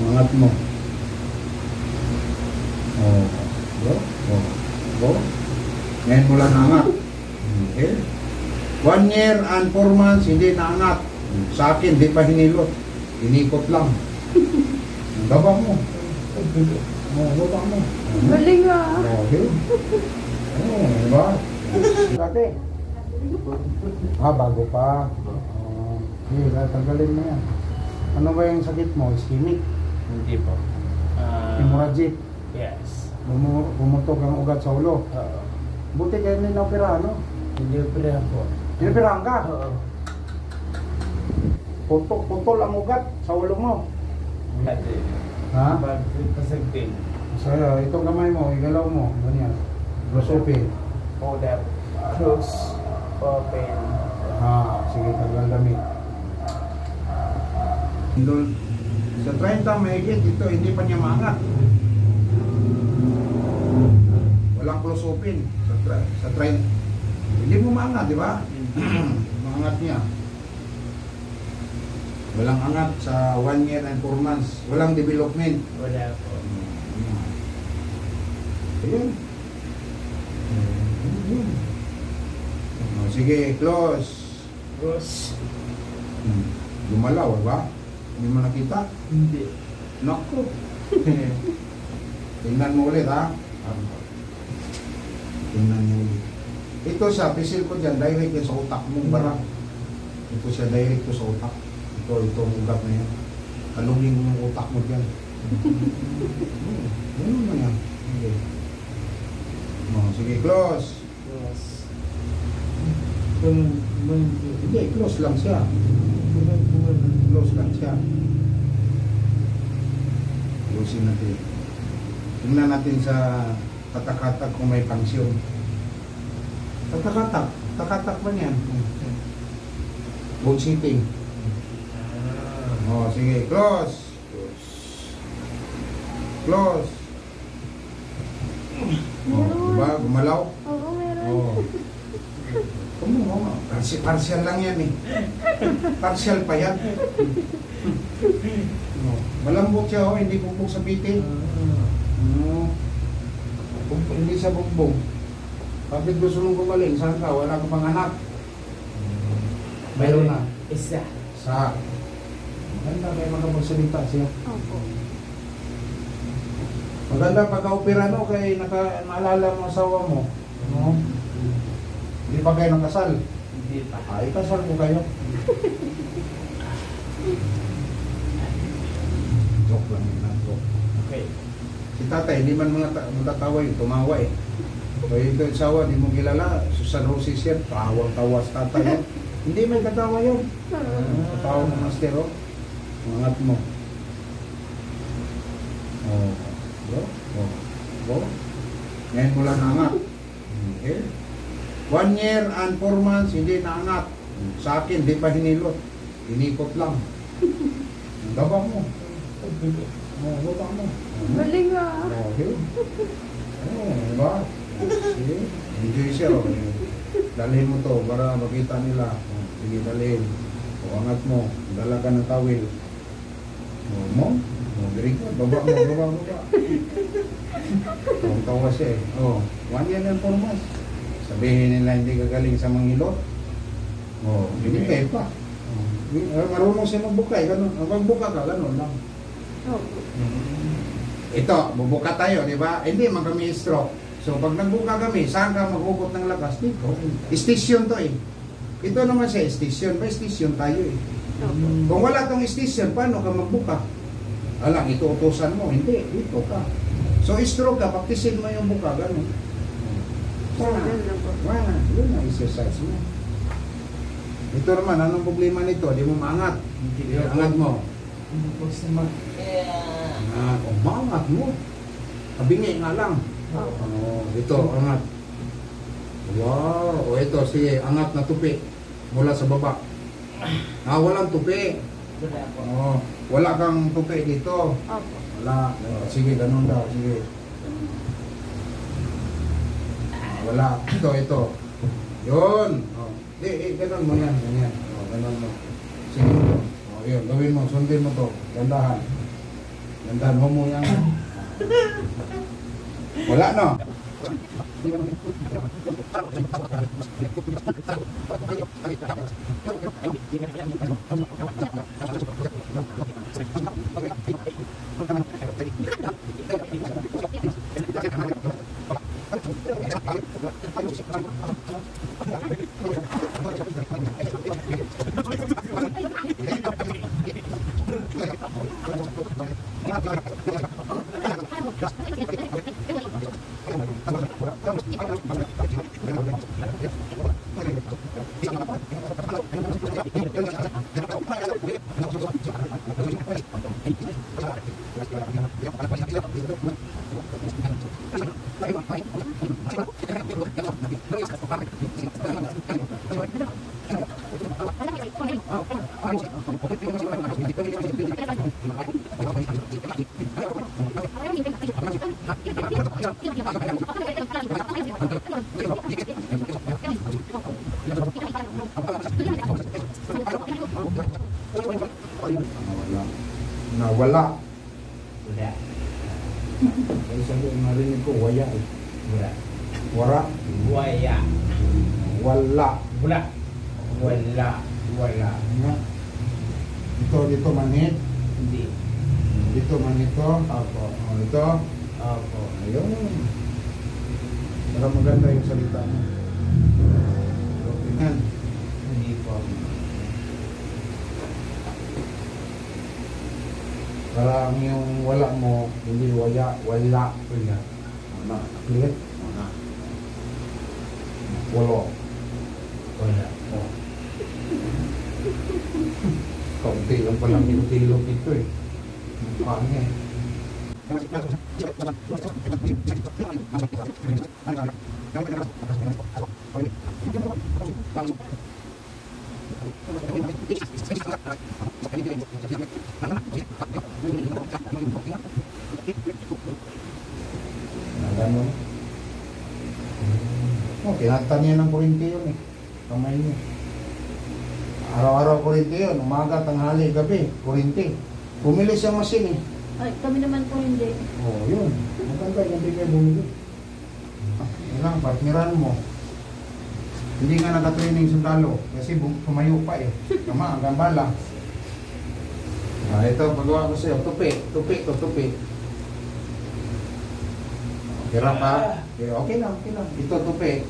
Angat mo. Oh. Go. Go. Go. Ngayon mo lang angat. Okay. 1 year and 4 months, hindi naangat. Sa akin, di pa hinilot. Inikot lang. Baba mo. Baba mo. Galing ah. Okay. Diba? Dati. Bago pa. Okay, tanggalin mo yan. Ano ba yung sakit mo? Ischemic? Hindi po. Hemorrhagic? Yes. Pumutok ang ugat sa ulo? Oo. Buti kayo nila-opera, no? Hindi opera po. Niloperahan ka? Oo. Putol ang ugat sa ulo mo? Dati. Ha? Pasagping. So, itong kamay mo, igalaw mo. Ganyan. Close open. Order. Close. Open. Sige, tagal damit. Sa 30 mahigit, ito hindi pa niya maangat. Walang close open. Sa 30. Hindi mo maangat, di ba? Maangat niya. Walang angat sa 1 year and 4 months. Walang development. Wala po. Ayun. Sige, close. Close. Lumalaw, ba? Hindi mo nakita? Hindi. Naku. Tingnan mo ulit, ha? Tingnan mo ulit. Ito siya, pisil ko dyan, direct yan sa utak mo, barang. Ito siya, direct to sa utak. Ito ugat na yan. Kalungin mo yung utak mo dyan. Ganun mo yan. Okay. Sige, close. Close. Hindi, close lang siya. Close lang siya. Closein natin. Tingnan natin sa katak-katak kung may pangsyon. Katak-katak. Katak ba niyan? Bone sitting. Sige. Close. Close. Diba? Gumalaw? Oo, meron. Partial lang yan eh. Partial pa yan. Malambot siya, hindi bugbog sa bitin. Hindi siya bugbog. Bakit gusto mong gumaling? Saan ka? Wala ka pang anak. Mayroon na. Isa. Maganda kayo makapagsalita siya. Opo. Maganda pagka-opera no, kay naalala mo asawa mo. No? Hindi pa kayo nakasal. Hindi pa. Ikasal ko kayo. Joke lang yun. Joke. Okay. Si tatay, hindi man matatawa yun, tumawa eh. So yung asawa, di mo kilala, Susan Roses yan, tawang-tawa sa tatay yun. Hindi may katawa yun. Katawa mo, master, oh. Angat mo. Go. Ngayon mo lang angat. Okay. 1 year and 4 months, hindi naangat. Sa akin, di pa hinilot. Inikot lang. Baba mo. Baba mo. Galing ah. Okay. Diba? Sige. Enjoy siya. Dalhin mo to para makita nila. Sige, dalhin. Angat mo. Dala ka ng tawil. Mo. Very good. Baba mo. Tawa siya eh. 1 year and 4 months. Sabihin nila hindi gagaling sa manghilot. Hindi kayo pa. Marunong siya magbukay. Magbuka ka, ganun lang. Opo. Ito, bubuka tayo, di ba? Hindi, man kami stroke. So, pag nagbuka kami, saan ka maghugot ng lakas? Dito. Station to eh. Ito naman siya, station. May station tayo eh. Kung wala tong station, paano ka magbuka? Alang, ito utusan mo. Hindi, dito ka. So, stroke ka, paktisin mo yung buka, ganun. Yun ang exercise mo. Ito naman, anong problema nito? Di mo maangat. Angat mo. Maangat mo. Kabingi nga lang. Ito, angat. Wow. Ito, sige, angat na tupi. Mula sa baba. Walang tupi. Wala kang tupi dito. Wala. Sige, ganun daw. Sige. Wala. Ito. Yun. Ganun mo yan. Ganun mo. Sige. Yun. Gawin mo. Sundin mo to. Gandahan. Gandaan mo yan. Wala, no? Nawala. Wala. Ay, sabi, narinig ko, waya eh. Wala. Wara. Waya. Wala. Wala. Wala. Wala. Nga. Dito manhid. Hindi. Dito manito. Opo. Oh, ito. Opo. Ayun. Para maganda yung salita mo. Tingnan. Hindi po. Parang yung wala mo, hindi waya, wala. Wala. Ano? Clear? Ano? Walo. Wala. Oh. Kaunti lang palang ilog ito eh. Mukha niya eh. Ganun. Oh, kinata niya ng kurinti yun eh. Kamay niya. Araw-araw kurinti yun. Umaga, tanghali, gabi. Kurinti. Bumili siyang machine eh. Ay, kami naman po hindi. Oh, yun. Maganda yung bigay bumili. Yun lang, partneran mo. Hindi nga nakatraining sundalo. Kasi tumayo pa eh. Tama, hanggang bala. Ito, pagawa ko sa'yo. Tupi. Tupi to, tupi. Hirap ha? Okay lang, okay lang. Ito, tupi.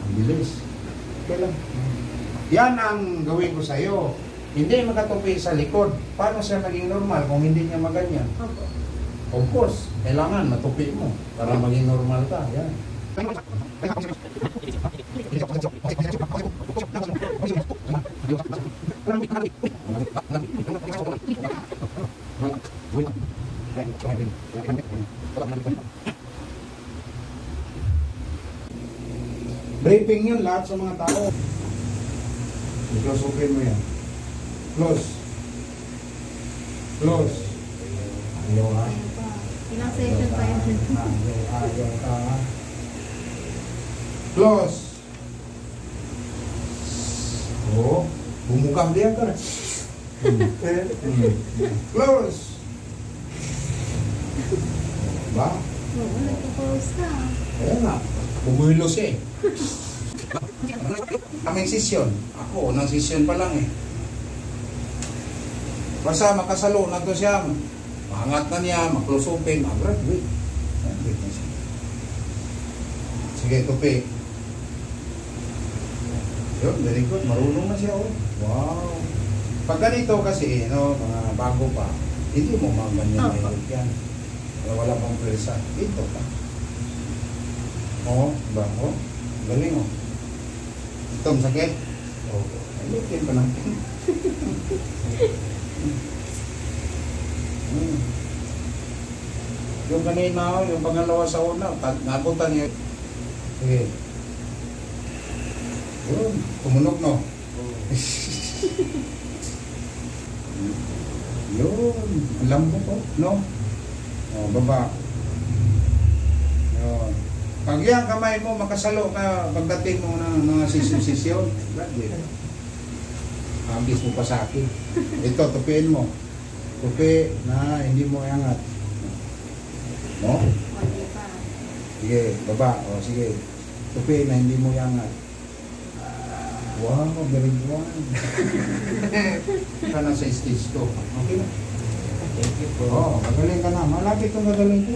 Ang bilis. Okay lang. Yan ang gawin ko sa'yo. Hindi makatupi sa likod. Paano siya maging normal kung hindi niya maganyan? Opo. Of course, kailangan matupi mo para maging normal ka. Yan. Briefing yun lahat sa mga tao. I-close mo yan. Close. Close. Ayaw ha. Ayun pa. Ilang session pa yun? Ayaw ka ha. Close. Oo. Bumukang diyan ka na. Close. Ba? Oo, nagpo-pause ka. Ayan na. Bumuhilo siya eh. Kaming session. Ako, unang session pa lang eh. Basta makasalo na to siya. Maangat na niya, mag-close open, mag-graduate. Graduate na siya. Sige, tupi. Yun, very good. Marunong na siya. Oh. Wow. Pag ganito kasi, no, mga bago pa, hindi mo maganyan na yan. Wala pang presa. Dito pa. Oo, ba? Oo. Galing oh. Itong sakit? Oo. Ayutin pa natin. Yung kanina, yung pangalawa sa una, napunta niya. Sige. Yun, tumunog no? Yun, alam ko po, no? O, baba. Yun. Pag yan kamay mo, makasalo ka pagdating mo ng mga sisyon, graduate. Habis mo pa sa akin. Ito, tupiin mo. Tupi na hindi mo iangat. No? Hindi pa. Sige, baba. O, sige. Tupi na hindi mo iangat. Wow, very good. Ka na sa stage 2. Okay na? Thank you po. Oo, magaling ka na. Malapit kang gagaling ko.